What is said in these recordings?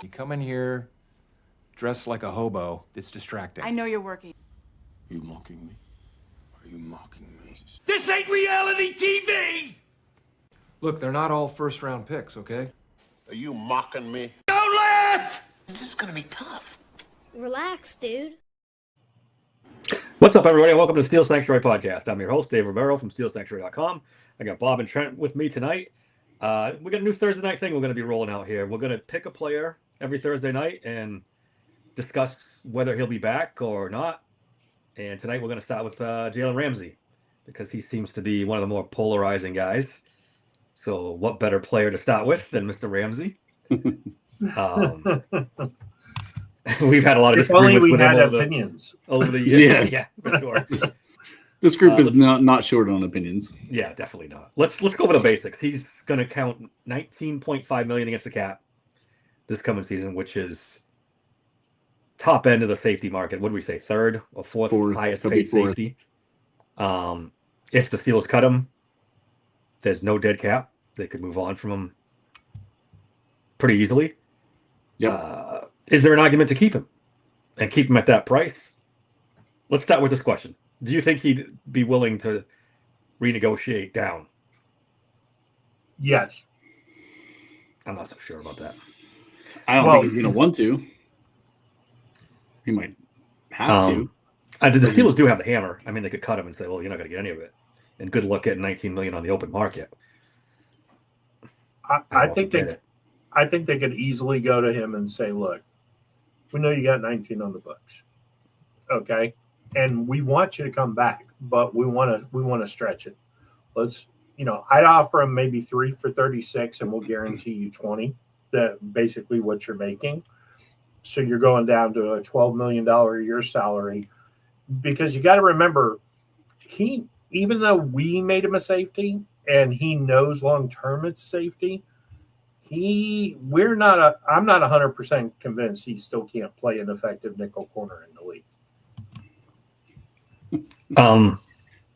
You come in here dressed like a hobo. It's distracting. I know you're working. Are you mocking me? Are you mocking me? This ain't reality TV! Look, they're not all first-round picks, okay? Are you mocking me? Don't laugh! This is gonna be tough. Relax, dude. What's up, everybody? Welcome to Steel Sanctuary Podcast. I'm your host, Dave Romero from SteelSanctuary.com. I got Bob and Trent with me tonight. We got a new Thursday night thing we're going to be rolling out here. We're going to pick a player every Thursday night and discuss whether he'll be back or not. And tonight we're going to start with Jalen Ramsey because he seems to be one of the more polarizing guys. So what better player to start with than Mr. Ramsey? We've had a lot of disagreements with him over the years. Yes. Yeah, for sure. This group is not short on opinions. Yeah, definitely not. Let's go over the basics. He's going to count $19.5 million against the cap this coming season, which is top end of the safety market. What do we say? Third or fourth highest paid safety. If the Steelers cut him, there's no dead cap. They could move on from him pretty easily. Yep. Is there an argument to keep him and keep him at that price? Let's start with this question. Do you think he'd be willing to renegotiate down? Yes. I'm not so sure about that. I don't think he's going to want to. He might have to. The Steelers do have the hammer. I mean, they could cut him and say, well, you're not going to get any of it. And good luck getting $19 million on the open market. I think they could easily go to him and say, look, we know you got 19 on the books. Okay. And we want you to come back, but we want to stretch it. I'd offer him maybe 3 for 36 and we'll guarantee you 20, that basically what you're making. So you're going down to a $12 million a year salary, because you got to remember, even though we made him a safety and he knows long-term it's safety, I'm not 100% convinced he still can't play an effective nickel corner in the league.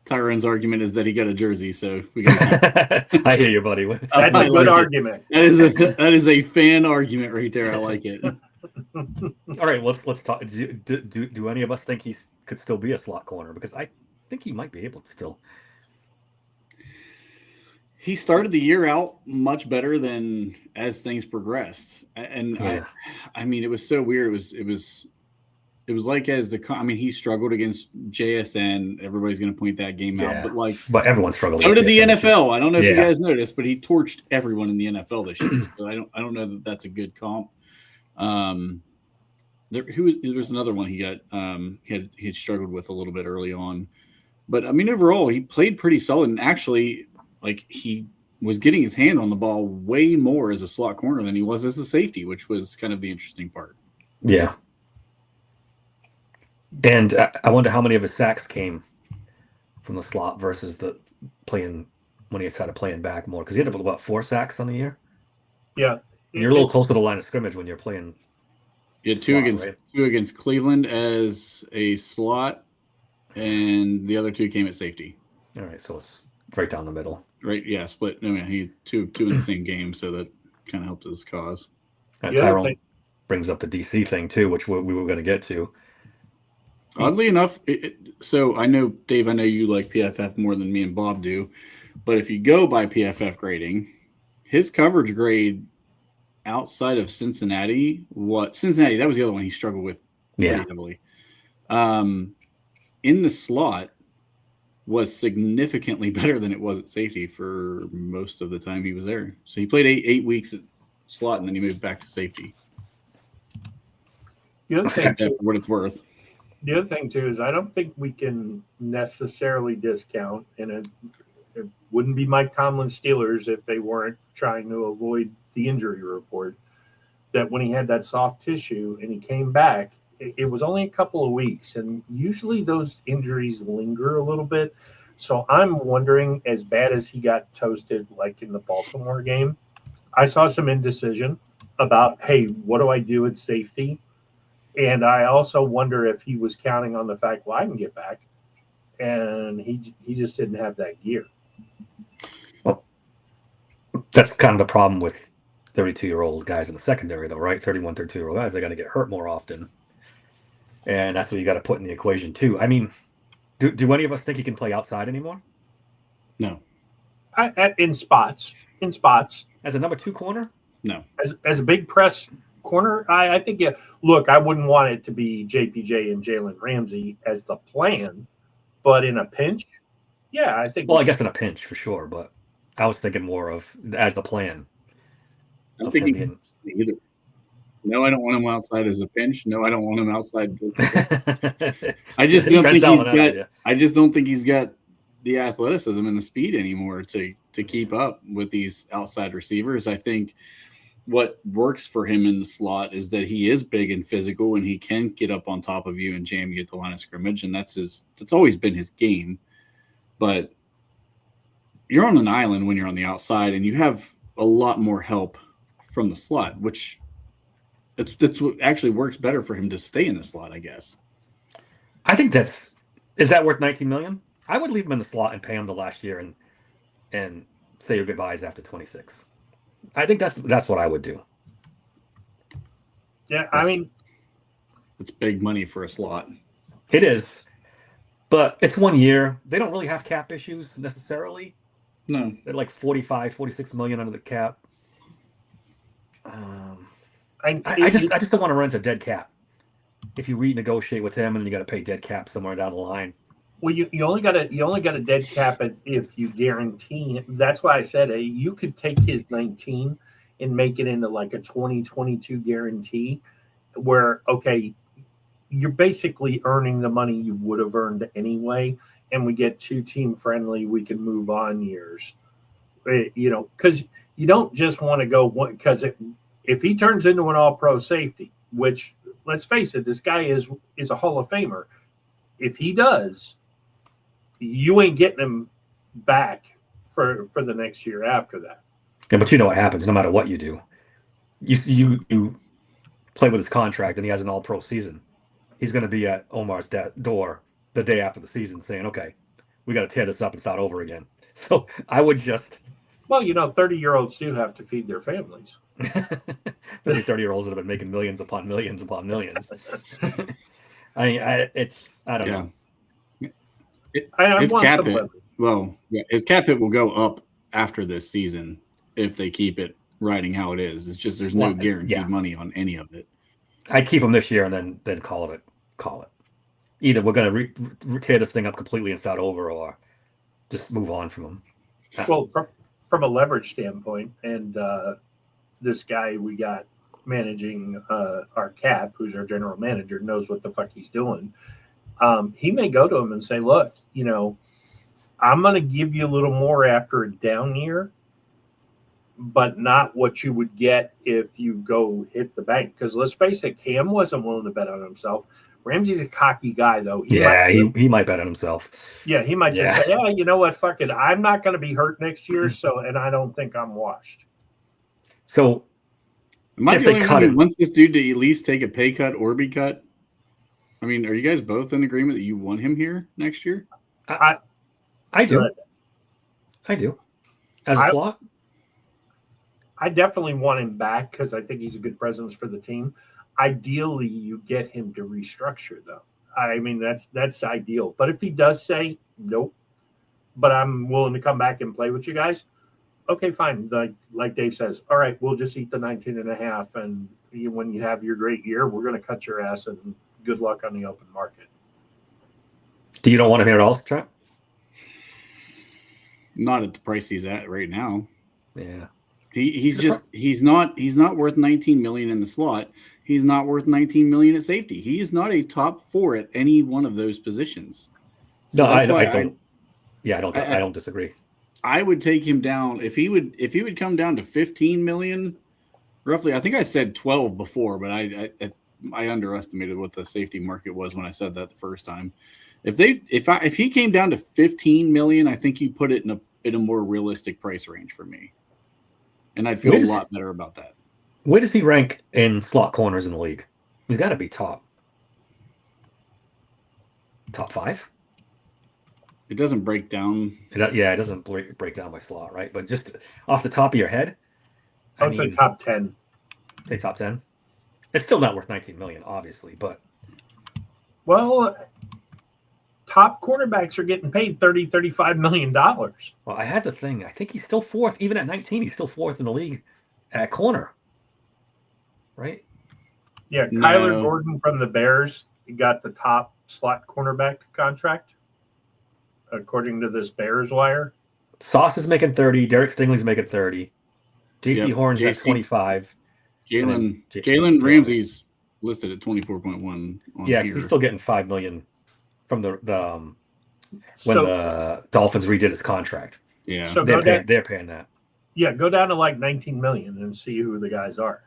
Tyrone's argument is that he got a jersey, so we got. I hear you, buddy. That's a good argument. That is a fan argument right there. I like it. All right, let's talk. Do any of us think he could still be a slot corner? Because I think he might be able to still. He started the year out much better than as things progressed, and yeah. I mean, it was so weird. It was like he struggled against JSN. Everybody's going to point that game out, but everyone struggled. So did the NFL. I don't know if you guys noticed, but he torched everyone in the NFL this year. So I don't know that that's a good comp. There was another one he got. He had struggled with a little bit early on, but I mean overall he played pretty solid, and actually he was getting his hand on the ball way more as a slot corner than he was as a safety, which was kind of the interesting part. Yeah. And I wonder how many of his sacks came from the slot versus the playing when he started playing back more, because he ended up with about 4 sacks on the year. Yeah, and you're a little close to the line of scrimmage when you're playing. You had two against Cleveland as a slot, and the other 2 came at safety. All right, so it's right down the middle. Right, yeah, split. No, yeah, he had two in the same game, so that kind of helped his cause. And Tyrone brings up the DC thing too, which we were going to get to. Oddly enough, so I know, Dave, I know you like PFF more than me and Bob do, but if you go by PFF grading, his coverage grade outside of Cincinnati, that was the other one he struggled with pretty heavily. In the slot was significantly better than it was at safety for most of the time he was there. So he played 8 weeks at slot, and then he moved back to safety. The other thing, for what it's worth. The other thing, too, is I don't think we can necessarily discount, and it wouldn't be Mike Tomlin's Steelers if they weren't trying to avoid the injury report, that when he had that soft tissue and he came back, it was only a couple of weeks, and usually those injuries linger a little bit. So I'm wondering, as bad as he got toasted like in the Baltimore game, I saw some indecision about, hey, what do I do at safety? And I also wonder if he was counting on the fact, well, I can get back. And he just didn't have that gear. Well, that's kind of the problem with 32-year-old guys in the secondary, though, right? 31, 32-year-old guys, they're going to get hurt more often. And that's what you got to put in the equation, too. I mean, do any of us think he can play outside anymore? No. In spots. As a number 2 corner? No. As a big press corner, I think, yeah. Look, I wouldn't want it to be JPJ and Jalen Ramsey as the plan, but in a pinch, yeah, I think. Well, I guess in a pinch for sure, but I was thinking more of as the plan. I don't think he can either. No, I don't want him outside as a pinch. No, I don't want him outside. I just don't think he's got. I just don't think he's got the athleticism and the speed anymore to keep up with these outside receivers. I think what works for him in the slot is that he is big and physical, and he can get up on top of you and jam you at the line of scrimmage, and that's always been his game. But you're on an island when you're on the outside, and you have a lot more help from the slot, which that's what actually works better for him to stay in the slot, I guess. I think is that worth $19 million? I would leave him in the slot and pay him the last year and say your goodbyes after 26. I think that's what I would do. Yeah, I mean, it's big money for a slot. It is, but it's 1 year. They don't really have cap issues necessarily. No, they're like 46 million under the cap. I just don't want to run into dead cap. If you renegotiate with him and you got to pay dead cap somewhere down the line. Well, you only got a dead cap if you guarantee. That's why I said you could take his 19 and make it into like a 2022 guarantee, where you're basically earning the money you would have earned anyway, and we get 2 team friendly. We can move on years, because you don't just want to go one. Because if he turns into an All-Pro safety, which let's face it, this guy is a Hall of Famer. If he does, you ain't getting him back for the next year after that. Yeah, but you know what happens no matter what you do. You play with his contract and he has an all-pro season. He's going to be at Omar's door the day after the season saying, okay, we got to tear this up and start over again. So I would just... Well, 30-year-olds do have to feed their families. 30-year-olds that have been making millions upon millions upon millions. I don't know. His cap hit. Well, yeah, his cap hit will go up after this season if they keep it riding how it is. It's just there's no guaranteed money on any of it. I'd keep him this year and then call it. Either we're going to tear this thing up completely and start over, or just move on from him. Well, from a leverage standpoint, and this guy we got managing our cap, who's our general manager, knows what the fuck he's doing. He may go to him and say, look, I'm going to give you a little more after a down year, but not what you would get if you go hit the bank. Because let's face it, Cam wasn't willing to bet on himself. Ramsey's a cocky guy, though. He might bet on himself. Yeah, he might just say, yeah, you know what, fuck it. I'm not going to be hurt next year, and I don't think I'm washed. So am I the only one who wants this dude to at least take a pay cut or be cut? I mean, are you guys both in agreement that you want him here next year? I do. I do. As a slot? I definitely want him back because I think he's a good presence for the team. Ideally, you get him to restructure, though. I mean, that's ideal. But if he does say, nope, but I'm willing to come back and play with you guys, okay, fine. Like Dave says, all right, we'll just eat the 19.5, and when you have your great year, we're going to cut your ass, and good luck on the open market. You don't want him here at all, Trent? Not at the price he's at right now. Yeah. He's not worth 19 million in the slot. He's not worth 19 million at safety. He is not a top 4 at any one of those positions. So no, I don't. I don't disagree. I would take him down if he would come down to 15 million, roughly. I think I said 12 before, but I underestimated what the safety market was when I said that the first time. If he came down to 15 million, I think you put it in a more realistic price range for me, and I'd feel a lot better about that. Where does he rank in slot corners in the league? He's got to be top 5. It doesn't break down. It doesn't break down by slot, right? But just off the top of your head, I would say top 10. Say top 10. It's still not worth $19 million, obviously, but Well, top quarterbacks are getting paid $35 million. well, I had the thing. I think he's still fourth, even at 19. He's still fourth in the league at corner, right? Yeah, No. Kyler Gordon from the Bears got the top slot cornerback contract, according to this Bears wire. Sauce is making 30. Derek Stingley's making 30. JC Yep, Horn's at JC 25. Jalen Ramsey's listed at 24.1 on Yeah, 'cause here. he's still getting $5 million from the when So, the Dolphins redid his contract. Yeah. so They're go down, paying that. yeah, go down to like 19 million and see who the guys are.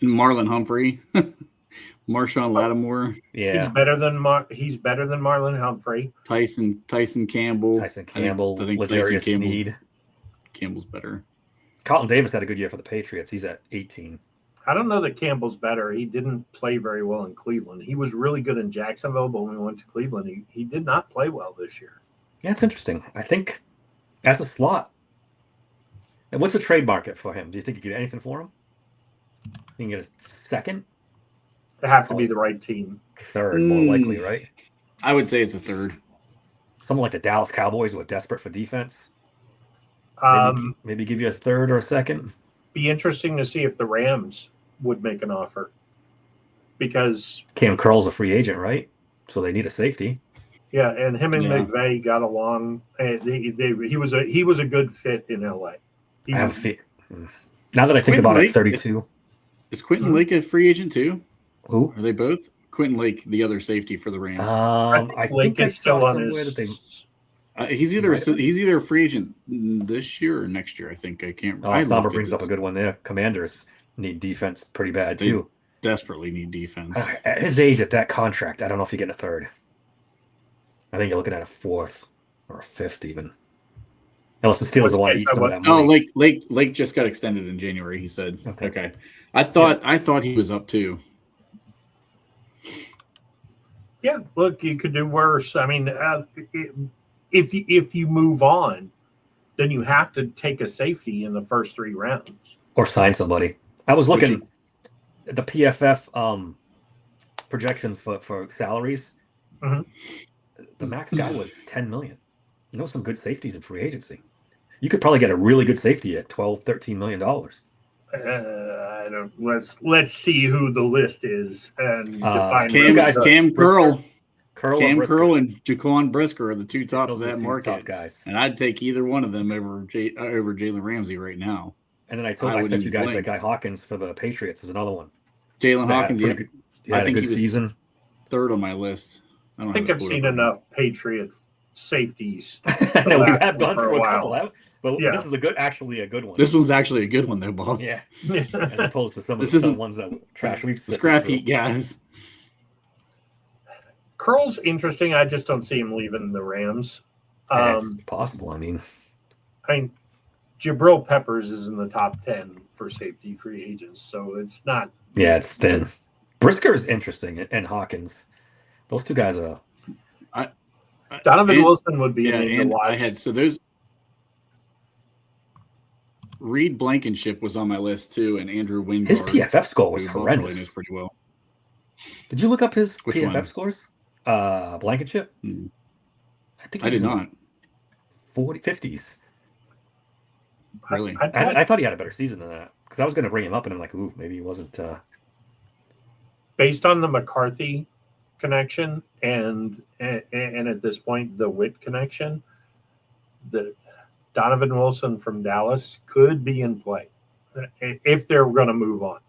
Marlon Humphrey, Marshawn Lattimore, Yeah, He's better than Marlon Humphrey. Tyson Campbell. Tyson Campbell, I think Ladarius Sneed. Campbell's better. Carlton Davis had a good year for the Patriots. He's at 18. I don't know that Campbell's better. He didn't play very well in Cleveland. He was really good in Jacksonville, but when we went to Cleveland, he did not play well this year. Yeah, it's interesting. I think as a slot. And what's the trade market for him? Do you think you get anything for him? You can get a second, They have to be the right team. third, more likely, right? I would say it's a third. Someone like the Dallas Cowboys who are desperate for defense. Maybe give you a third or a second. Be interesting to see if the Rams would make an offer, because Cam Curl's a free agent, right? So they need a safety. yeah, and him and Yeah. McVay got along. He was a good fit in LA. I have a feel. Now that I think Quentin about it, Lake- 32. Is Quentin Lake a free agent too? Who? Are they both? Quentin Lake, the other safety for the Rams. I Lake think I is still saw on somewhere his. that they. He's either a free agent this year or next year. I think I can't. Oh, I Samba looked at brings up this. a good one there. Commanders need defense pretty bad They- too. Desperately need defense. At his age, at that contract, I don't know if you get a third. I think you're looking at a fourth or a fifth, even. Unless the Steelers want to eat some of that Oh, money. Lake just got extended in January. He said. Okay. Okay. I thought he was up too. Yeah, look, you could do worse. I mean, if you move on, then you have to take a safety in the first 3 rounds. Or sign somebody. I was looking Which at the PFF projections for salaries. Mhm. The max guy was $10 million. You know, some good safeties in free agency. You could probably get a really good safety at $12, $13 million. I don't. Let's see who the list is and define. You guys- Cam Curl, Curl Cam Brisker. Curl, and Jaquan Brisker are the two top of Those are that the two market. top guys. And I'd take either one of them over Jalen Ramsey right now. And then I I sent wouldn't you guys blink. that guy Hawkins for the Patriots is another one. Jalen That had Hawkins, pretty yeah, good- he had I a think good he was season. third on my list. I think I've seen enough Patriot safeties. No, we last have one gone for a through a while. couple out, but Yeah. this is actually a good one. This one's actually a good one though, Bob. Yeah, as opposed to some of This the isn't- ones that trash we've sifted Scrap through. heat guys. Curl's interesting. I just don't see him leaving the Rams. Yeah, it's possible. I mean, I mean, Jabril Peppers is in the top 10 for safety free agents, so it's not. yeah, it's thin. Brisker is interesting, and Hawkins. Those two guys are. Donovan And- Wilson would be Yeah, a name to and watch. I had those. Reed Blankenship was on my list too, and Andrew Wingard. His PFF score was who Bob probably horrendous. knows pretty well. Did you look up his Which PFF one? scores? Blankenship. Hmm. I think I he did was in not 50s. really. I thought he had a better season than that because I was going to bring him up, and I'm like, ooh, maybe he wasn't. Based on the McCarthy connection and at this point the Witt connection, the Donovan Wilson from Dallas could be in play if they're going to move on.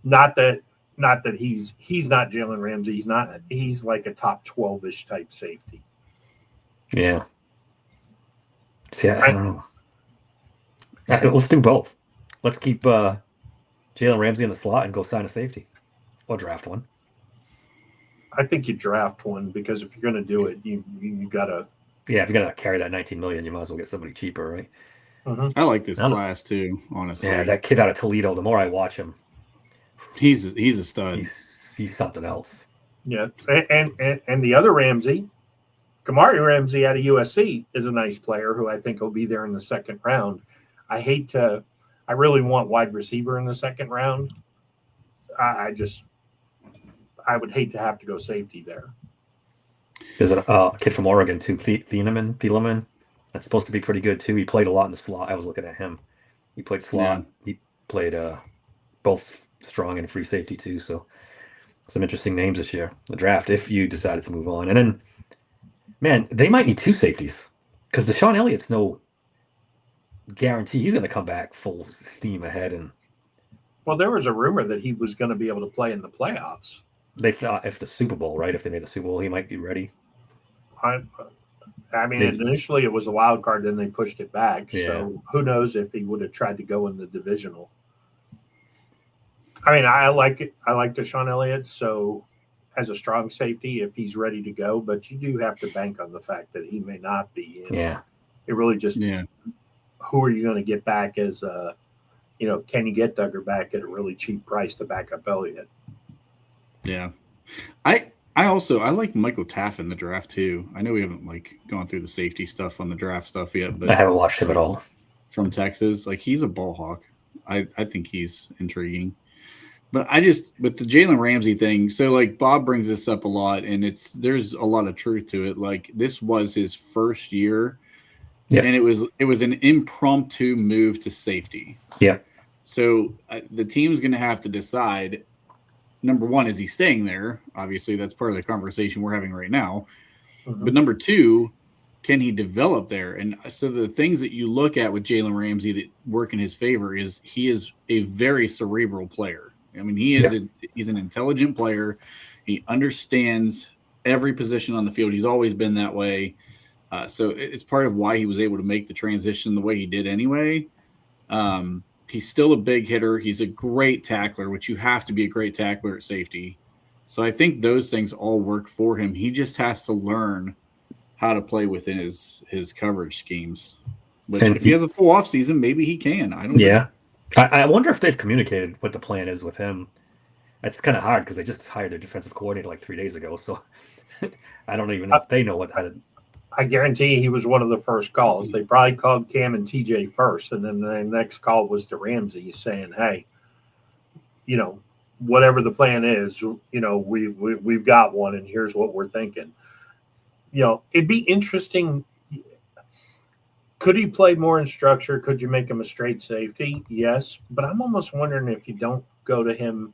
Not that he's not Jalen Ramsey. He's like a top 12-ish type safety. Yeah. See, I don't know. Let's do both. Let's keep Jalen Ramsey in the slot and go sign a safety or draft one. I think you draft one because if you're going to do it, you gotta. Yeah, if you're gonna carry that $19 million, you might as well get somebody cheaper, right? I like this I don't- class too. Honestly, Yeah, that kid out of Toledo. The more I watch him, he's a stud. he's something else. Yeah, and the other Ramsey, Kamari Ramsey out of USC is a nice player who I think will be there in the second round. I hate to I really want wide receiver in the second round. I would hate to have to go safety there. There's a kid from Oregon too, Thielemann. That's supposed to be pretty good too. He played a lot in the slot. I was looking at him. He played slot. Yeah. He played both strong and free safety too. So some interesting names this year. The draft, if you decided to move on, and then, man, they might need two safeties because Deshaun Elliott's no guarantee he's going to come back full steam ahead. And Well, there was a rumor that he was going to be able to play in the playoffs. they thought if the Super Bowl, right? If they made the Super Bowl, he might be ready. I mean, initially it was a wild card, then they pushed it back. Yeah. So who knows if he would have tried to go in the divisional. I mean, I like it. I like Deshaun Elliott. So as a strong safety, if he's ready to go, but you do have to bank on the fact that he may not be. Yeah. It really just, Yeah. who are you going to get back as can you get Duggar back at a really cheap price to back up Elliott? Yeah. I like Michael Taff in the draft too. I know we haven't gone through the safety stuff on the draft stuff yet, but I haven't watched him at all. From Texas, he's a ball hawk. I think he's intriguing. But with the Jalen Ramsey thing, so Bob brings this up a lot, and there's a lot of truth to it. This was his first year, Yeah. and it was an impromptu move to safety. Yeah. So the team's going to have to decide. Number one, is he staying there? Obviously, that's part of the conversation we're having right now. Mhm. But number two, can he develop there? And so the things that you look at with Jalen Ramsey that work in his favor is he is a very cerebral player. I mean, he's an intelligent player. He understands every position on the field. He's always been that way. So it's part of why he was able to make the transition the way he did anyway. He's still a big hitter. He's a great tackler, which you have to be a great tackler at safety. So I think those things all work for him. He just has to learn how to play within his coverage schemes. Which, if he has a full offseason, maybe he can. I don't know. Yeah. I wonder if they've communicated what the plan is with him. It's kind of hard because they just hired their defensive coordinator 3 days ago. So I don't even know if they know how to. I guarantee he was one of the first calls. They probably called Cam and TJ first, and then the next call was to Ramsey saying, "Hey, whatever the plan is, we've got one, and here's what we're thinking." It'd be interesting. Could he play more in structure? Could you make him a straight safety? Yes, but I'm almost wondering if you don't go to him,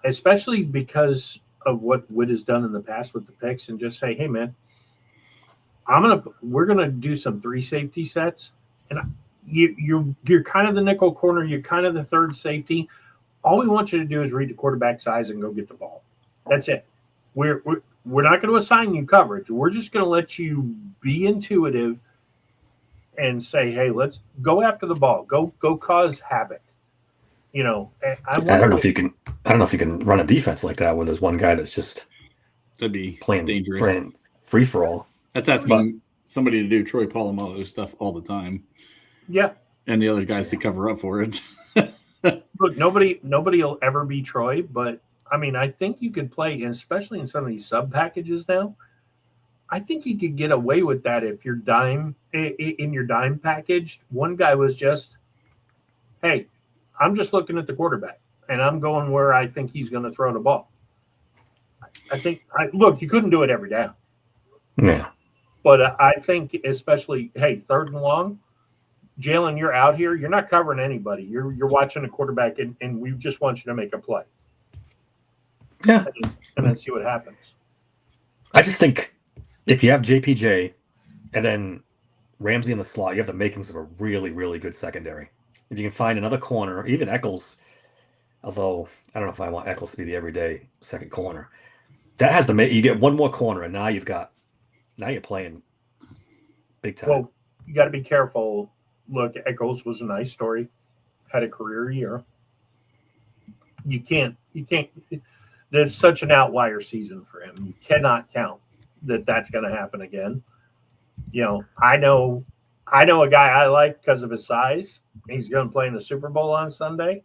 especially because of what Witt has done in the past with the picks, and just say, "Hey, man, we're gonna do some 3 safety sets, and you're kind of the nickel corner, you're kind of the third safety. All we want you to do is read the quarterback size and go get the ball. That's it. We're not going to assign you coverage. We're just going to let you be intuitive and say, hey, let's go after the ball, go cause havoc." I don't know if you can run a defense like that when there's one guy that's just That'd be playing dangerous. Free for all. That's asking somebody to do Troy Polamalu stuff all the time. Yeah. And the other guys to cover up for it. Look, nobody will ever be Troy, but I mean, I think you could play, and especially in some of these sub packages now. I think you could get away with that if you're in your dime package. One guy was just, "Hey, I'm just looking at the quarterback, and I'm going where I think he's going to throw the ball." Look, you couldn't do it every down. Yeah. But I think especially, hey, 3rd and long, Jalen, you're out here. You're not covering anybody. You're watching a quarterback, and we just want you to make a play. Yeah. And then see what happens. I just think if you have JPJ and then Ramsey in the slot, you have the makings of a really, really good secondary. If you can find another corner, even Eccles, although I don't know if I want Eccles to be the everyday second corner, that has you get one more corner, and now you're playing big time. Well, you got to be careful. Look, Eccles was a nice story, had a career year. You can't. There's such an outlier season for him. You cannot count that's going to happen again. I know a guy I like because of his size. He's going to play in the Super Bowl on Sunday.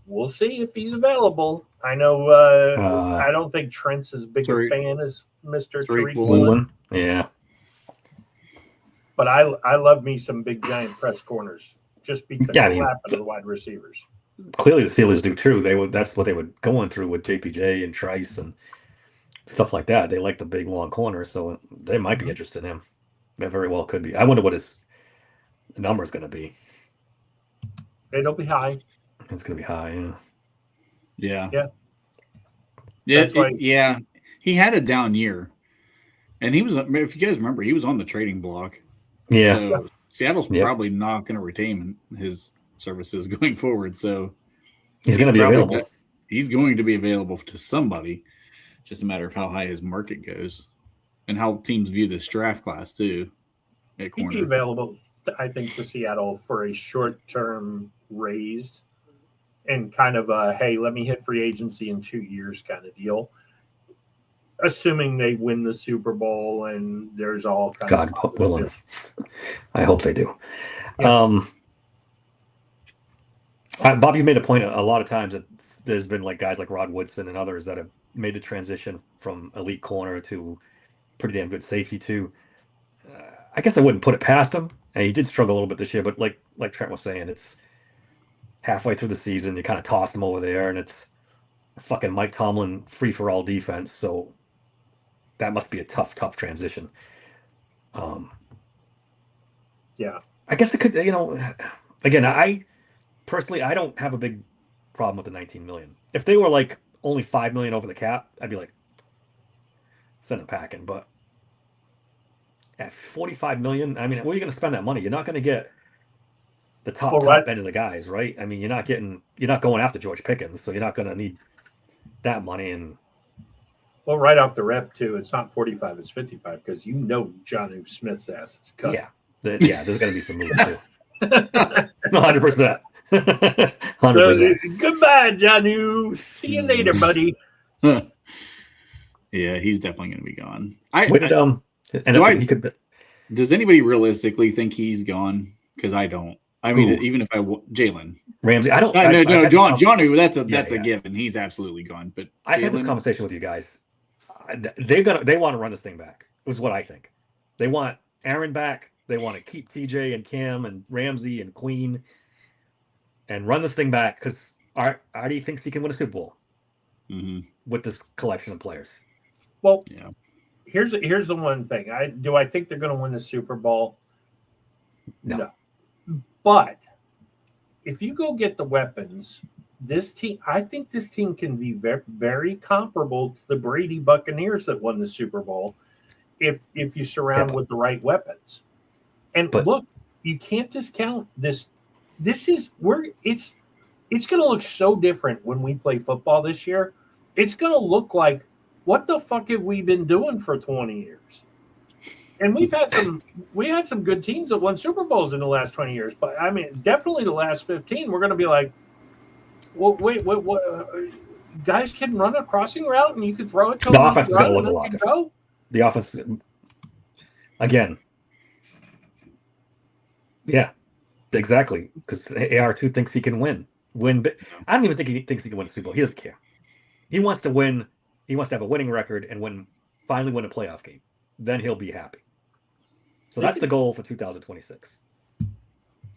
We'll see if he's available. I know. I don't think Trent's as big a fan as Mr. Tariq Woolen. Yeah. But I love me some big giant press corners. just beat the Yeah, I mean, crap out of the wide receivers. clearly the Steelers do too. That's what they were going through with JPJ and Trice and stuff like that. They like the big long corner, so they might be interested in him. That very well could be. I wonder what his number is going to be. It'll be high. It's going to be high. Yeah. Yeah. Yeah. That's Yeah. He had a down year. And he was, if you guys remember, he was on the trading block. Yeah. So Seattle's probably not going to retain his services going forward. So he's going to be available. He's going to be available to somebody. Just a matter of how high his market goes and how teams view this draft class too. He'd be available, I think, to Seattle for a short-term raise and kind of a, hey, let me hit free agency in 2 years kind of deal. Assuming they win the Super Bowl and there's all kinds God of willing. I hope they do. Yes. Bob, you made a point a lot of times that there's been like guys like Rod Woodson and others that have made the transition from elite corner to pretty damn good safety too. I guess I wouldn't put it past him. And he did struggle a little bit this year, but like Trent was saying, it's halfway through the season. You kind of toss him over there, and it's fucking Mike Tomlin free-for-all defense. So that must be a tough transition. Yeah. I guess it could, again, I personally, I don't have a big problem with the 19 million. If they were like only 5 million over the cap, I'd be like, send them packing. But at 45 million, I mean, where are you going to spend that money? You're not going to get the top end of the guys, right? I mean, you're not going after George Pickens, so you're not going to need that money. And well, right off the rep too, it's not 45, it's 55 because Jonnu Smith's ass is cut. Yeah, there's going to be some moves too. 100%. 100%. Goodbye, Jonnu. See you later, buddy. Yeah, he's definitely going to be gone. Does anybody realistically think he's gone? Because I don't. I mean, even if Jalen Ramsey, I don't. No, Johnny. That's a given. He's absolutely gone. But I've had this conversation with you guys. They want to run this thing back. Is what I think. They want Aaron back. They want to keep TJ and Cam and Ramsey and Queen, and run this thing back because Artie thinks he can win a Super Bowl with this collection of players. Well, yeah. Here's the one thing. I think they're going to win the Super Bowl? No. But if you go get the weapons, this team, I think this team can be very, very comparable to the Brady Buccaneers that won the Super Bowl if you surround with the right weapons. And look, you can't discount this. It's going to look so different when we play football this year. It's going to look like, what the fuck have we been doing for 20 years? And we had some good teams that won Super Bowls in the last 20 years. But I mean, definitely the last 15, we're going to be like, well, wait, guys can run a crossing route and you can throw it to the offense is going to look a lot different. The offense, again, yeah, exactly. Because AR2 thinks he can win. But I don't even think he thinks he can win the Super Bowl. He doesn't care. He wants to win. He wants to have a winning record and finally win a playoff game. Then he'll be happy. So that's the goal for 2026.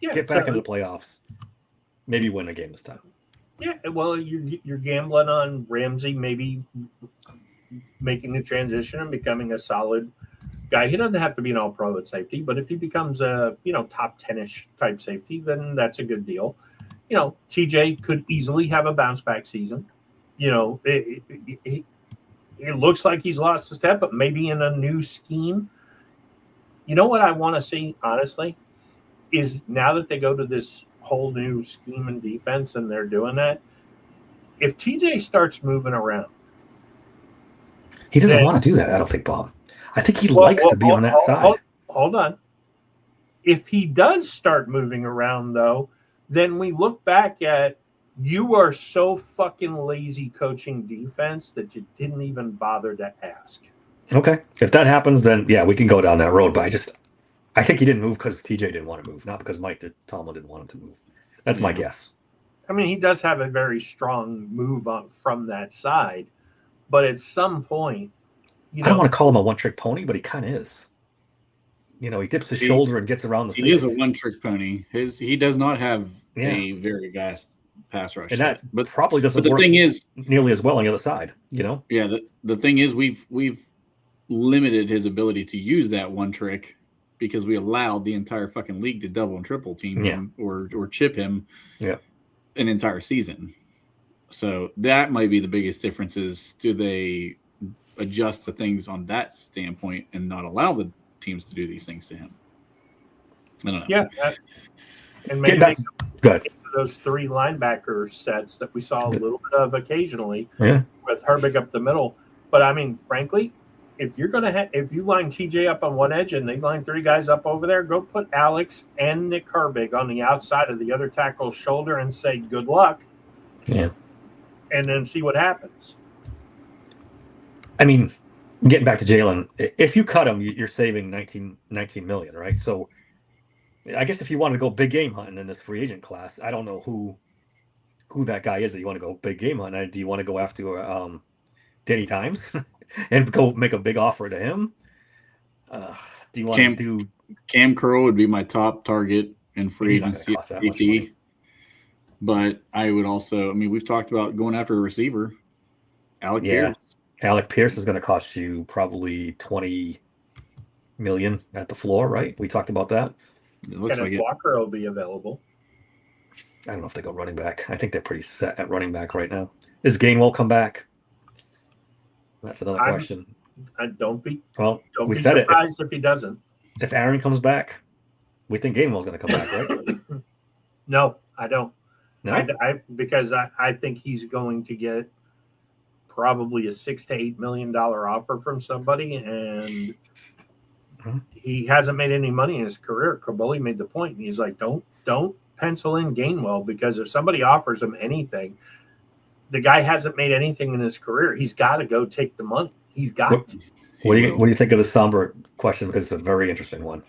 Yeah, get back into the playoffs. Maybe win a game this time. Yeah, well, you're gambling on Ramsey maybe making the transition and becoming a solid guy. He doesn't have to be an all-pro at safety, but if he becomes a top 10-ish type safety, then that's a good deal. TJ could easily have a bounce-back season. It looks like he's lost a step, but maybe in a new scheme. You know what I want to see, honestly, is now that they go to this whole new scheme and defense and they're doing that, if TJ starts moving around. He doesn't want to do that, I don't think, Bob. I think he likes to be on that side. Hold on. If he does start moving around, though, then we look back at, you are so fucking lazy coaching defense that you didn't even bother to ask. Okay. If that happens, then yeah, we can go down that road. But I think he didn't move because TJ didn't want to move, not because Tomlin didn't want him to move. That's my guess. I mean, he does have a very strong move from that side, but at some point, I don't want to call him a one-trick pony, but he kind of is. he dips his shoulder and gets around the He is a one-trick pony. He does not have a very vast pass rush. And that but probably doesn't the work thing is, nearly as well on the other side, Yeah, the thing is we've limited his ability to use that one trick because we allowed the entire fucking league to double and triple team him or chip him an entire season. So that might be the biggest difference is do they adjust to things on that standpoint and not allow the teams to do these things to him? I don't know. Yeah. And maybe good. Those 3 linebacker sets that we saw a little bit of occasionally with Herbig up the middle. But I mean, frankly, if you're going to if you line TJ up on one edge and they line 3 guys up over there, go put Alex and Nick Herbig on the outside of the other tackle's shoulder and say, good luck. Yeah. And then see what happens. I mean, getting back to Jalen, if you cut him, you're saving 19 million, right? So I guess if you want to go big game hunting in this free agent class, I don't know who that guy is that you want to go big game hunting. Do you want to go after Danny Times and go make a big offer to him? Do you want to do Cam Curl would be my top target in free agency safety. But I would also, I mean, we've talked about going after a receiver. Alec Pierce. Alec Pierce is going to cost you probably 20 million at the floor, right? We talked about that. It looks Kenneth like Walker will be available. I don't know if they go running back. I think they're pretty set at running back right now. Is Gainwell come back? That's another question. Don't be we be said surprised if he doesn't. If Aaron comes back, we think Gainwell's going to come back, right? No, I don't. No, because I think he's going to get probably a $6 to $8 million offer from somebody, and he hasn't made any money in his career. Caboli made the point, and he's like, don't pencil in Gainwell, because if somebody offers him anything, the guy hasn't made anything in his career. He's got to go take the money. He's got to. What do you think of the somber question? Because it's a very interesting one.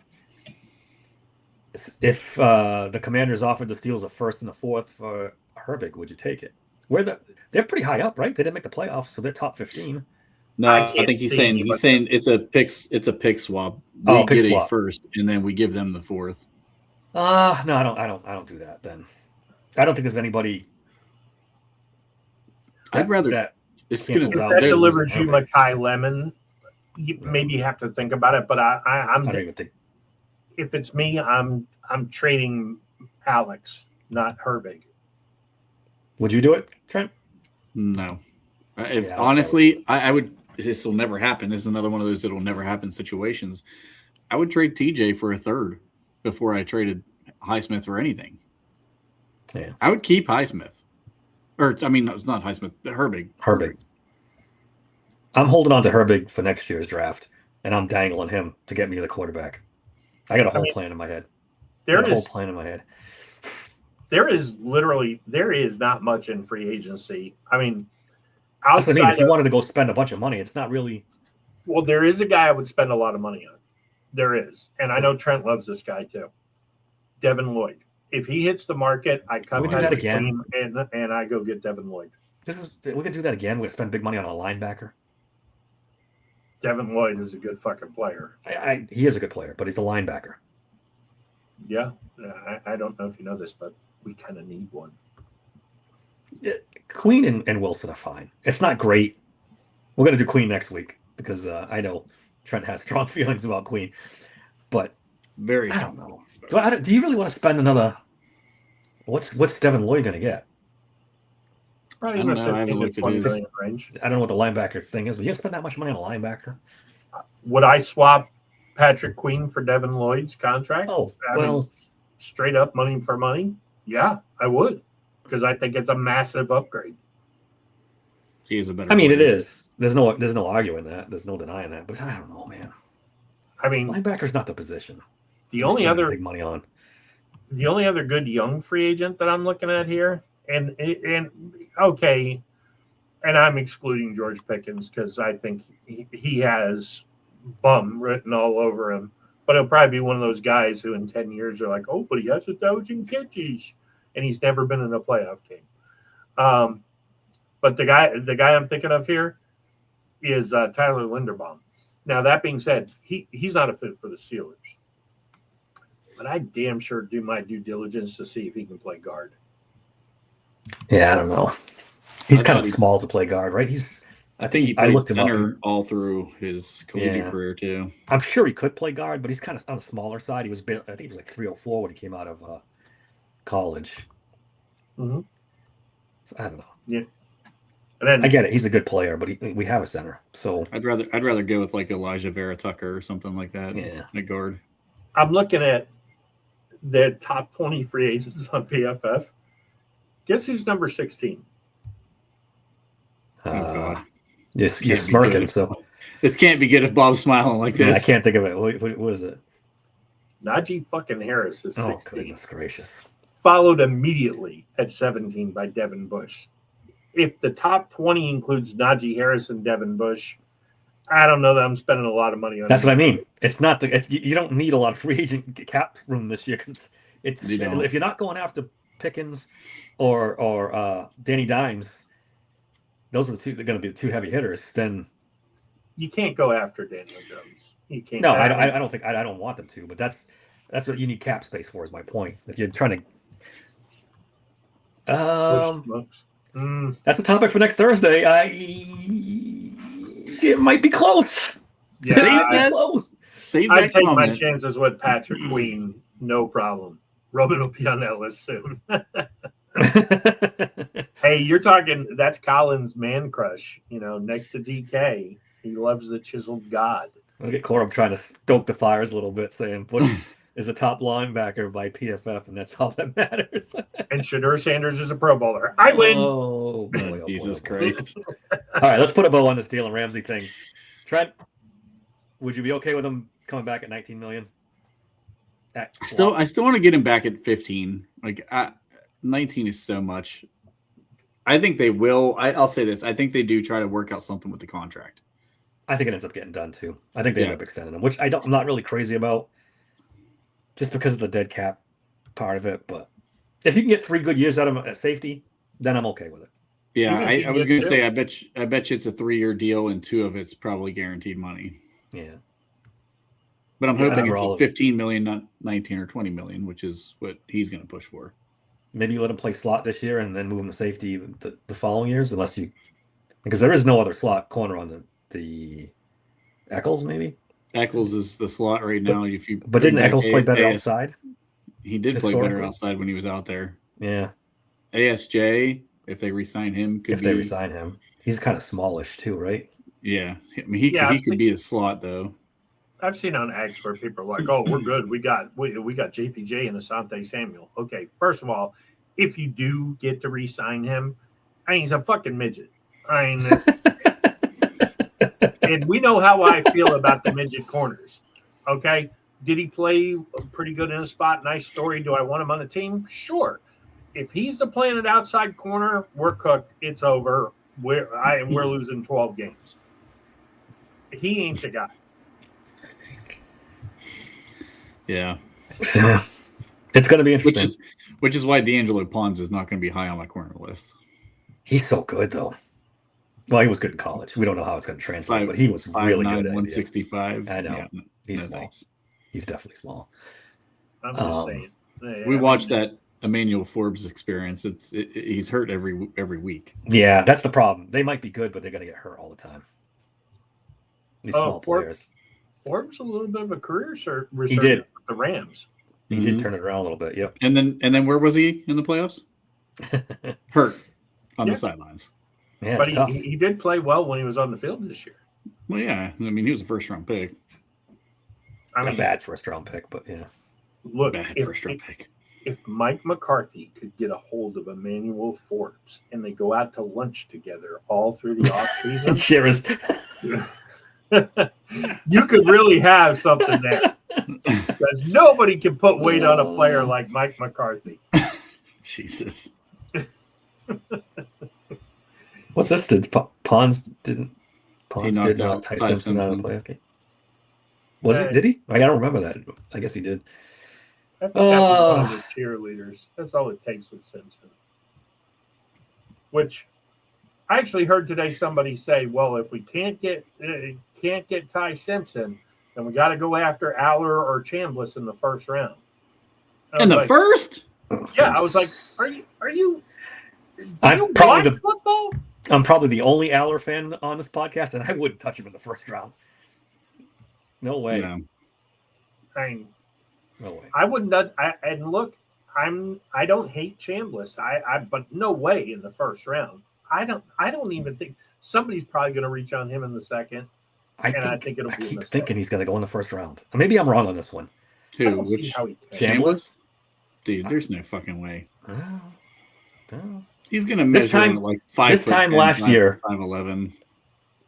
If the Commanders offered the Steelers a first and a fourth for Herbig, would you take it? They're pretty high up, right? They didn't make the playoffs, so they're top 15. No, I think he's saying it's a pick swap. We get a first, and then we give them the fourth. No, I don't do that. Then I don't think there's anybody. I'd rather that if that delivers you Mekhi Lemon, maybe you have to think about it. But I don't even think. If it's me, I'm trading Alex, not Herbig. Would you do it, Trent? No. Honestly, I would. This will never happen. This is another one of those it'll never happen situations. I would trade TJ for a third before I traded Highsmith or anything. Yeah, I would keep Highsmith. Or I mean, no, it's not Highsmith. Herbig. I'm holding on to Herbig for next year's draft, and I'm dangling him to get me the quarterback. I got a whole plan in my head. There is not much in free agency. I mean, if you wanted to go spend a bunch of money, it's not really. Well, there is a guy I would spend a lot of money on. There is, and I know Trent loves this guy too. Devin Lloyd. If he hits the market, I cut do that again, and I go get Devin Lloyd. We can do that again. We spend big money on a linebacker. Devin Lloyd is a good fucking player. He is a good player, but he's a linebacker. Yeah, I don't know if you know this, but we kind of need one. Queen and Wilson are fine. It's not great. We're going to do Queen next week because I know Trent has strong feelings about Queen, but very. I don't know. Do you really want to spend another? What's Devin Lloyd going to get? Probably in the 15 to 20 million range. I don't know what the linebacker thing is, but you spend that much money on a linebacker? Would I swap Patrick Queen for Devin Lloyd's contract? Oh, straight up money for money? Yeah, I would, because I think it's a massive upgrade. He is a better. I mean, it is. There's no arguing that. There's no denying that. But I don't know, man. I mean, linebacker's not the position. The only other big money on. The only other good young free agent that I'm looking at here, and okay, and I'm excluding George Pickens because I think he has bum written all over him. But he'll probably be one of those guys who in 10 years are like, oh, but he has 1,000 catches, and he's never been in a playoff game. But the guy I'm thinking of here is Tyler Linderbaum. Now, that being said, he's not a fit for the Steelers. but I damn sure do my due diligence to see if he can play guard. Yeah, I don't know. He's I kind thought of small to play guard, right? I think he I played looked him up. center all through his collegiate Yeah. career too. I'm sure he could play guard, but he's kind of on the smaller side. I think he was like 304 when he came out of college. Mm-hmm. So I don't know. Yeah. And then, I get it. He's a good player, but we have a center. So I'd rather go with like Elijah Vera Tucker or something like that. Yeah. At guard. I'm looking at the top 20 free agents on PFF. Guess who's number 16? Oh God. You're Can't be smirking, good. so This can't be good if Bob's smiling like this. yeah, I can't think of it. What is it? Najee fucking Harris is 16. Oh, goodness gracious. Followed immediately at 17 by Devin Bush. If the top 20 includes Najee Harris and Devin Bush, I don't know that I'm spending a lot of money on That's him. what I mean. It's not you don't need a lot of free agent cap room this year because You don't. if you're not going after Pickens or Danny Dimes, those are the two. They're going to be the two heavy hitters. Then You can't go after Daniel Jones. You can't. no, I don't think I don't want them to. But that's what you need cap space for. Is my point. If you're trying to, that's a topic for next Thursday. It might be close. Yeah, It might be close. Save I'd that take my comment. chances with Patrick Queen, no problem. Roman will be on that list soon. Hey, you're talking, that's Collins' man crush, next to DK. He loves the chiseled god. Look at Corum trying to stoke the fires a little bit, saying Bush is a top linebacker by PFF, and that's all that matters. And Shadur Sanders is a Pro Bowler. I win. Oh, boy, oh, boy, Jesus oh, boy. Christ. All right, let's put a bow on this Jalen Ramsey thing. Trent, would you be okay with him coming back at 19 million? I still want to get him back at 15. 19 is so much. I think they will. I'll say this. I think they do try to work out something with the contract. I think it ends up getting done too. I think they end up extending him, which I'm not really crazy about, just because of the dead cap part of it. But if you can get 3 good years out of him at safety, then I'm okay with it. Yeah, I was going to too. say. I bet you it's a 3-year deal, and 2 of it's probably guaranteed money. Yeah. But I'm hoping overall, it's 15 million, not 19 or 20 million, which is what he's going to push for. Maybe you let him play slot this year and then move him to safety the following years, because there is no other slot corner on the Eccles, maybe. Eccles is the slot right now. But didn't Eccles play better outside? He did play better outside when he was out there. Yeah. ASJ, if they re-sign him, they re-sign him, he's kind of smallish too, right? Yeah, I mean he could be a slot though. I've seen on X where people are like, "Oh, we're good. We got JPJ and Asante Samuel." Okay, first of all, if you do get to re-sign him, he's a fucking midget. And we know how I feel about the midget corners. Okay, did he play pretty good in a spot? Nice story. Do I want him on the team? Sure. If he's the planted outside corner, we're cooked. It's over. We're losing 12 games. He ain't the guy. Yeah. It's going to be interesting. Which is why D'Angelo Pons is not going to be high on my corner list. He's so good, though. Well, he was good in college. We don't know how it's going to translate, but he was really good. 165. I know. Yeah, he's small. He's definitely small. I'm just saying. We watched that Emmanuel Forbes experience. He's hurt every week. Yeah, that's the problem. They might be good, but they're going to get hurt all the time. These small players. Forbes a little bit of a career resurgence He did. with the Rams. He did turn it around a little bit. Yep. And then where was he in the playoffs? Hurt on the sidelines. Yeah, but he he did play well when he was on the field this year. Well, yeah. I mean, he was a first-round pick. Not bad first-round pick, but yeah. Look, first-round pick. If Mike McCarthy could get a hold of Emmanuel Forbes and they go out to lunch together all through the offseason, you could really have something there. Because nobody can put weight on a player like Mike McCarthy. Jesus. What's this? Pons did not Ty Simpson out of the playoff game? Was it? Did he? I don't remember that. I guess he did. I think that was one of the cheerleaders. That's all it takes with Simpson. Which I actually heard today somebody say, well, if we can't get Ty Simpson, then we got to go after Aller or Chambliss in the first round. In the first? Yeah, I was like, are you? I'm probably football? I'm probably the only Aller fan on this podcast, and I wouldn't touch him in the first round. No way. No. No way. I wouldn't. And look, I don't hate Chambliss. But no way in the first round. I don't even think somebody's probably going to reach on him in the second. I think it'll be. I keep thinking he's going to go in the first round. Maybe I'm wrong on this one. Who? Which Chambliss? Dude, there's no fucking way. No. He's going to measure like 5 This time last year, 5'11".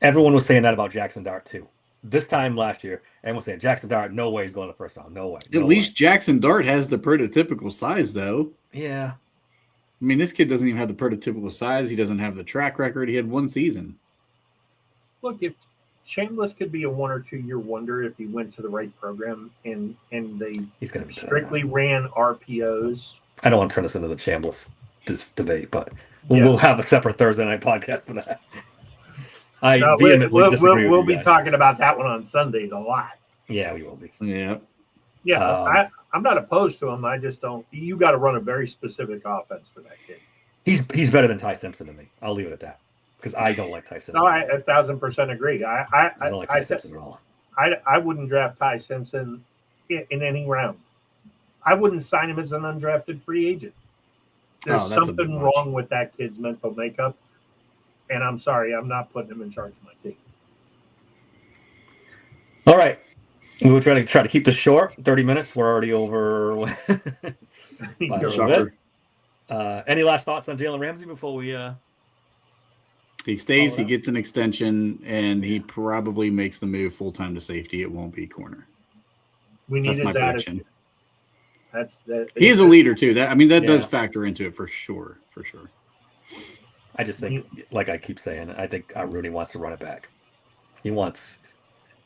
Everyone was saying that about Jackson Dart too. This time last year, everyone was saying Jackson Dart, no way he's going to the first round. No way. At least Jackson Dart has the prototypical size, though. Yeah. I mean, this kid doesn't even have the prototypical size. He doesn't have the track record. He had one season. Look, if Chambliss could be a 1 or 2 year wonder if he went to the right program and they strictly ran RPOs. I don't want to turn this into the Chambliss debate, but we'll have a separate Thursday night podcast for that. We'll be talking about that one on Sundays a lot. Yeah, we will be. Yeah. I'm not opposed to him. I just don't. You got to run a very specific offense for that kid. He's better than Ty Simpson to me. I'll leave it at that because I don't like Ty Simpson. No, I 1,000% agree. I don't like Ty Simpson at all. I wouldn't draft Ty Simpson in any round. I wouldn't sign him as an undrafted free agent. There's something wrong with that kid's mental makeup. And I'm sorry, I'm not putting him in charge of my team. All right. We will try to keep this short. 30 minutes. We're already over. Any last thoughts on Jalen Ramsey before we He stays, he gets an extension, and he probably makes the move full-time to safety. It won't be corner. We need his attitude. He is a leader too. That does factor into it for sure. I just think, like I keep saying, I think Rooney wants to run it back. He wants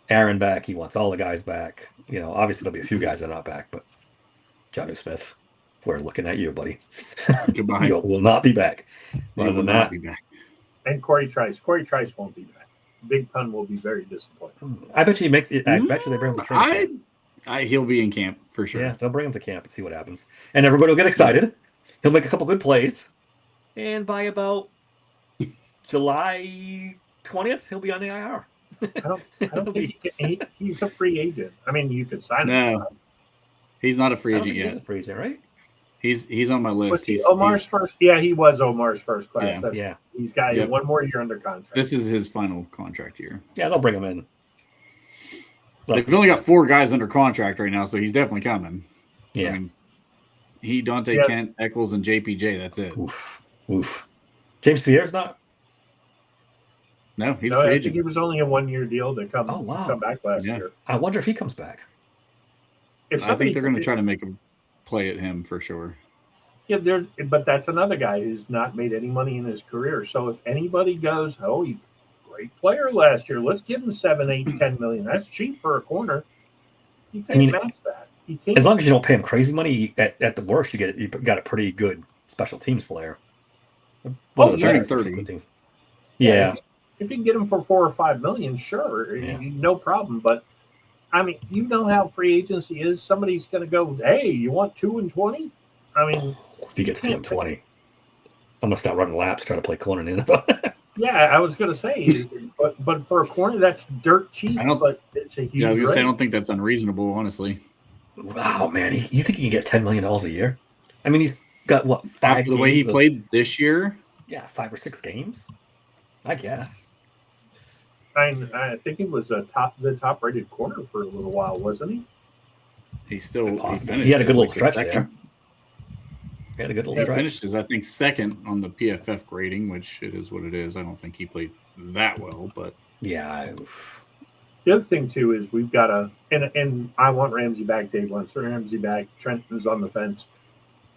Aaron back. He wants all the guys back. Obviously there'll be a few guys that are not back, but Jonnu Smith, we're looking at you, buddy. Goodbye. You will not be back. Other than that, and Corey Trice. Corey Trice won't be back. Big Pun will be very disappointed. I bet you he makes it. I bet you they bring him to training camp. He'll be in camp for sure. Yeah, they'll bring him to camp and see what happens, and everybody will get excited. He'll make a couple good plays, and by about July 20th, he'll be on the IR. I don't think he's a free agent. I mean, you could sign him. No, he's not a free agent yet. He's a free agent, right? He's on my list. Omar's first. Yeah, he was Omar's first class. Yeah. He's got one more year under contract. This is his final contract year. Yeah, they'll bring him in. They've only got 4 guys under contract right now, so he's definitely coming. Yeah. I mean, Dante, Kent, Eccles, and JPJ. That's it. Oof. James Pierre's not. No, he's a free agent. I think he was only a 1-year deal to come back last year. I wonder if he comes back. I think they're going to try to make him play at him for sure. Yeah, but that's another guy who's not made any money in his career. So if anybody goes, he's a great player last year, let's give him 7, 8, 10 million. That's cheap for a corner. You can't match that. As long as you don't pay him crazy money, at the worst, you got a pretty good special teams player. He's turning 30. Yeah. If you can get him for 4 or 5 million, sure, no problem. But I mean, how free agency is. Somebody's going to go, hey, you want 2 and 20? I mean, if he gets 2 and 20, I'm gonna start running laps trying to play corner in. Yeah, I was going to say, but for a corner, that's dirt cheap. But it's a huge. Yeah, I was going to say, I don't think that's unreasonable, honestly. Wow, man, you think you can get $10 million a year? I mean, he's got what 5 after the way he played this year? Yeah, 5 or 6 games, I guess. I think he was the top rated corner for a little while, wasn't he? He finished. He had a good little stretch there. He had a good little stretch. Finished as I think second on the PFF grading, which it is what it is. I don't think he played that well, but yeah. The other thing too is we've got and I want Ramsey back. Dave wants Ramsey back. Trenton's on the fence,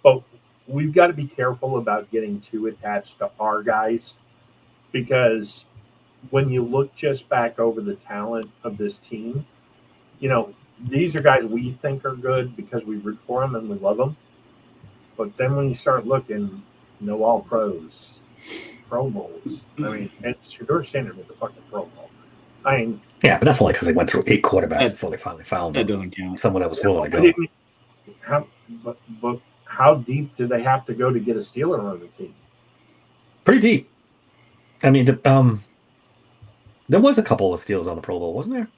but we've got to be careful about getting too attached to our guys, because when you look just back over the talent of this team, these are guys we think are good because we root for them and we love them. But then when you start looking, all pros, Pro Bowls. I mean, it's Shedeur Sanders with the fucking Pro Bowl. Yeah, but that's only because they went through 8 quarterbacks before they finally found that doesn't count. Someone that was willing to go. But how deep do they have to go to get a Steeler on the team? Pretty deep. I mean, there was a couple of steals on the Pro Bowl, wasn't there?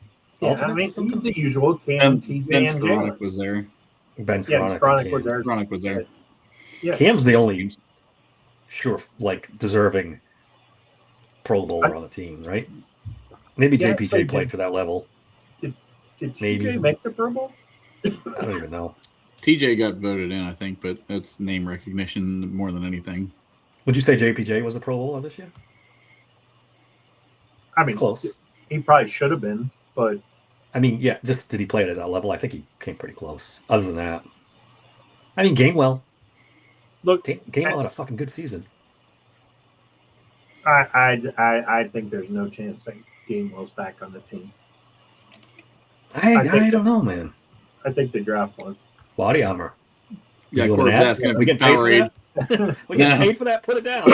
Yeah, I mean, the usual Cam, TJ, and Jalen. was there. Ben Skowronek was there. Skowronek was there. Yeah. Cam's the only deserving Pro Bowler on the team, right? Maybe JPJ played to that level. Did TJ make the Pro Bowl? I don't even know. TJ got voted in, I think, but that's name recognition more than anything. Would you say JPJ was a Pro Bowler this year? I mean, close. He probably should have been, but I mean, yeah, just did he play it at that level? I think he came pretty close. Other than that, I mean, Gainwell. Look, Gainwell had a fucking good season. I think there's no chance that Gainwell's back on the team. I don't know, man. I think they draft one. Body armor. Yeah, Corb's asking we get paid for that. We get paid for that. Put it down.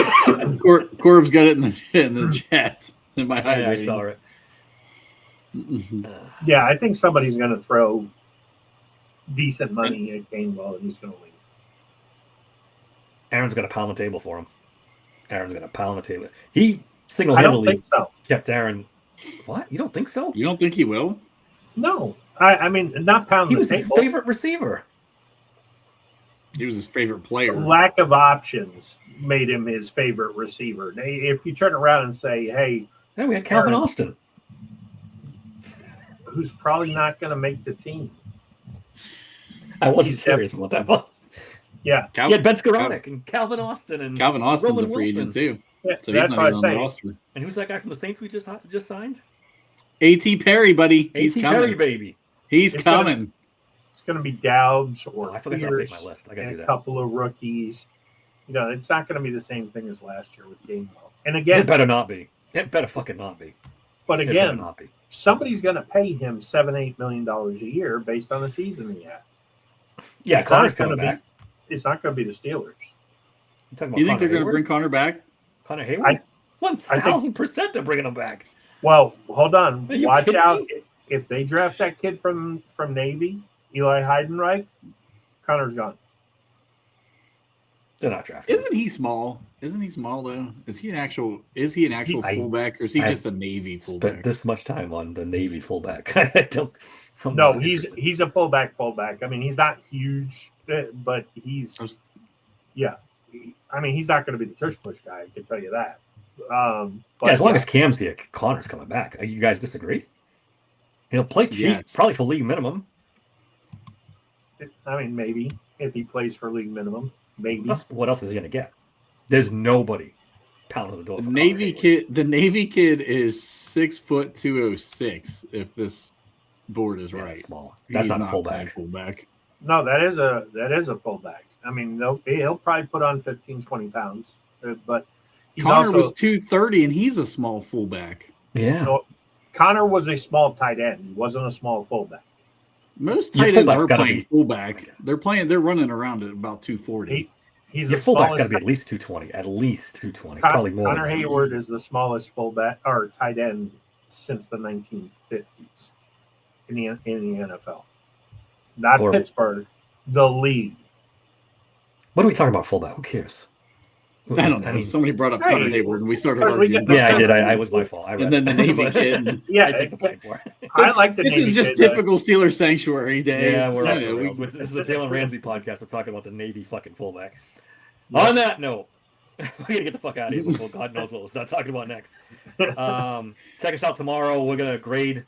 Corb's got it in the chat. In my I saw it. Yeah, I think somebody's going to throw decent money at Gainwell, and he's going to leave. Aaron's going to pound the table for him. Aaron's going to pound the table. He single-handedly kept Aaron. What? You don't think so? You don't think he will? No. I mean, not pound the table. He was his favorite receiver. He was his favorite player. Lack of options made him his favorite receiver. If you turn around and say, hey, we had Calvin Austin, who's probably not going to make the team. I wasn't serious about that, but yeah. He had Ben Skowronek and Calvin Austin and Calvin Austin's Roman a free Wilson. agent too. Yeah, so that's he's what not I even on say. the roster. And who's that guy from the Saints we just signed? A.T. Perry, buddy. He's A.T. coming. Perry, baby. He's coming. It's going to be Doubs or I forgot to update my list. I got to do that. A couple of rookies. You know, it's not going to be the same thing as last year with Gainwell. And again, It better not be. It better fucking not be. But It better again, not be. somebody's going to pay him $7-8 million a year based on the season he had. Yeah, It's Connor's not gonna coming back. It's not going to be the Steelers. You think they're going to bring Connor back? Connor Hayward? 1,000% they're bringing him back. Well, hold on. Are you Watch kidding out. me? If they draft that kid from Navy, Eli Heidenreich, Connor's gone. They're not drafting. Isn't he small? Isn't he small though? Is he an actual fullback, or is he just a Navy fullback? Spent this much time on the Navy fullback. I'm No, not he's a fullback. I mean, he's not huge, but he's I mean, he's not going to be the tush push guy. I can tell you that. But as long as Cam's here, Connor's coming back. You guys disagree? He'll play cheap, probably for league minimum. I mean, maybe if he plays for league minimum, maybe. What else is he going to get? There's nobody pounding the door. The Navy kid is 6'206", if this board is right. That's small. That's not a fullback. No, that is a fullback. I mean, he'll probably put on 15, 20 pounds, but Connor was 230, and he's a small fullback. Yeah. No, Connor was a small tight end. He wasn't a small fullback. Most tight ends are playing fullback. They're running around at about 240. Your fullback's got to be at least 220. At least 220. Probably more. Connor Hayward is the smallest fullback or tight end since the 1950s in the NFL. Not Pittsburgh, the league. What are we talking about fullback? Who cares? I don't know. Somebody brought up Connor Hayward, and we started arguing. Yeah, I did. I was my fault. And then the Navy kid. Yeah, I take the blame for it. I like the This Navy is just kid, typical Steelers sanctuary day. Yeah, this is the Jalen Ramsey podcast. We're talking about the Navy fucking fullback. On that note, we're gonna get the fuck out of here before God knows what we'll start talking about next. Check us out tomorrow. We're gonna grade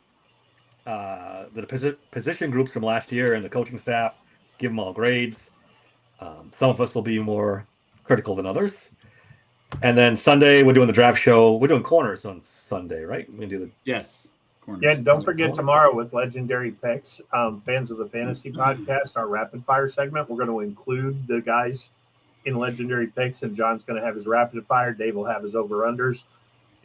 the position groups from last year and the coaching staff. Give them all grades. Some of us will be more critical than others. And then Sunday, we're doing the draft show. We're doing corners on Sunday, right? We're gonna do Yes. Corners. Yeah, don't forget tomorrow with Legendary Picks, fans of the Fantasy Podcast, our rapid fire segment. We're going to include the guys in Legendary Picks, and John's going to have his rapid fire. Dave will have his over-unders,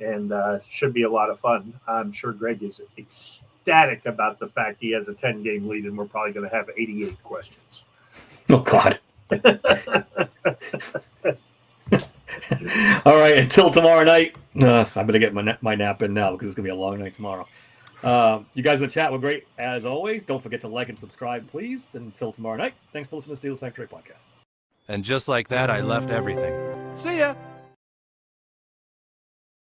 and should be a lot of fun. I'm sure Greg is ecstatic about the fact he has a 10-game lead, and we're probably going to have 88 questions. Oh, God. All right, until tomorrow night. I better get my nap in now because it's going to be a long night tomorrow. You guys in the chat were great as always. Don't forget to like and subscribe, please. Until tomorrow night, thanks for listening to Steel Sanctuary Podcast. And just like that, I left everything. See ya!